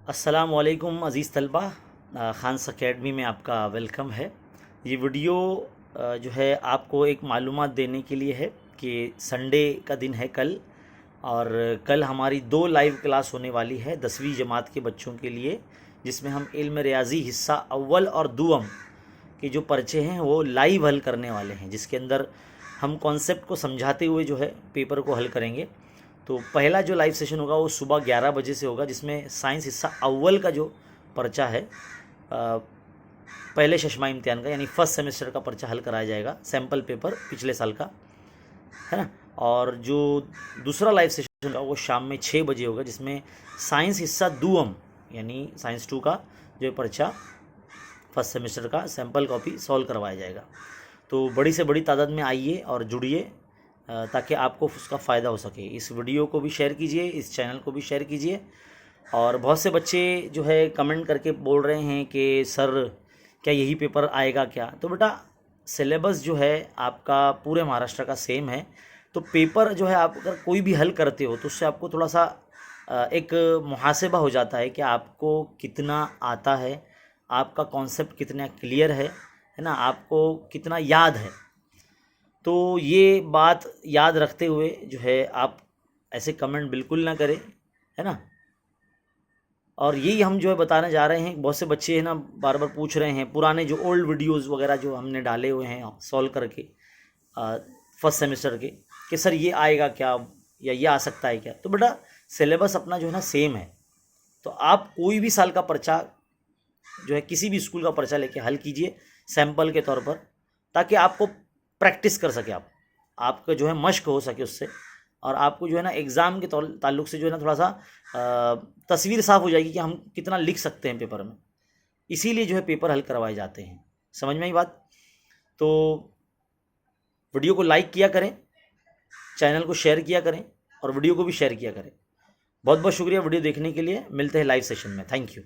अस्सलाम वालेकुम अज़ीज़ तलबा, ख़ान्स अकेडमी में आपका वेलकम है। ये वीडियो जो है आपको एक मालूमात देने के लिए है कि संडे का दिन है कल, और कल हमारी 2 लाइव क्लास होने वाली है 10वीं जमात के बच्चों के लिए, जिसमें हम इल्म रियाज़ी हिस्सा अव्वल और दुअम के जो पर्चे हैं वो लाइव हल करने वाले हैं, जिसके अंदर हम कॉन्सेप्ट को समझाते हुए जो है पेपर को हल करेंगे। तो पहला जो लाइव सेशन होगा वो सुबह 11 बजे से होगा, जिसमें साइंस हिस्सा अव्वल का जो पर्चा है पहले चश्मा इम्तिहान का यानी फर्स्ट सेमेस्टर का पर्चा हल कराया जाएगा, सैम्पल पेपर पिछले साल का, है ना। और जो दूसरा लाइव सेशन होगा वो शाम में 6 बजे होगा, जिसमें साइंस हिस्सा दुअम यानी साइंस 2 का जो पर्चा फर्स्ट सेमेस्टर का सैम्पल कॉपी सॉल्व करवाया जाएगा। तो बड़ी से बड़ी तादाद में आइए और जुड़िए ताकि आपको उसका फ़ायदा हो सके। इस वीडियो को भी शेयर कीजिए, इस चैनल को भी शेयर कीजिए। और बहुत से बच्चे जो है कमेंट करके बोल रहे हैं कि सर क्या यही पेपर आएगा क्या। तो बेटा सिलेबस जो है आपका पूरे महाराष्ट्र का सेम है, तो पेपर जो है आप अगर कोई भी हल करते हो तो उससे आपको थोड़ा सा एक मुहासेबा हो जाता है कि आपको कितना आता है, आपका कॉन्सेप्ट कितना क्लियर है ना, आपको कितना याद है। तो ये बात याद रखते हुए जो है आप ऐसे कमेंट बिल्कुल ना करें, है ना। और यही हम जो है बताने जा रहे हैं। बहुत से बच्चे हैं ना बार बार पूछ रहे हैं पुराने जो ओल्ड वीडियोस वगैरह जो हमने डाले हुए हैं सॉल्व करके फर्स्ट सेमेस्टर के, कि सर ये आएगा क्या या ये आ सकता है क्या। तो बेटा सिलेबस अपना जो है ना सेम है, तो आप कोई भी साल का पर्चा जो है किसी भी स्कूल का पर्चा लेके हल कीजिए सैम्पल के तौर पर, ताकि आपको प्रैक्टिस कर सके, आपका जो है मश्क हो सके उससे, और आपको जो है ना एग्ज़ाम के ताल्लुक से जो है ना थोड़ा सा तस्वीर साफ़ हो जाएगी कि हम कितना लिख सकते हैं पेपर में। इसीलिए जो है पेपर हल करवाए जाते हैं। समझ में आई बात। तो वीडियो को लाइक किया करें, चैनल को शेयर किया करें और वीडियो को भी शेयर किया करें। बहुत बहुत शुक्रिया वीडियो देखने के लिए। मिलते हैं लाइव सेशन में। Thank you.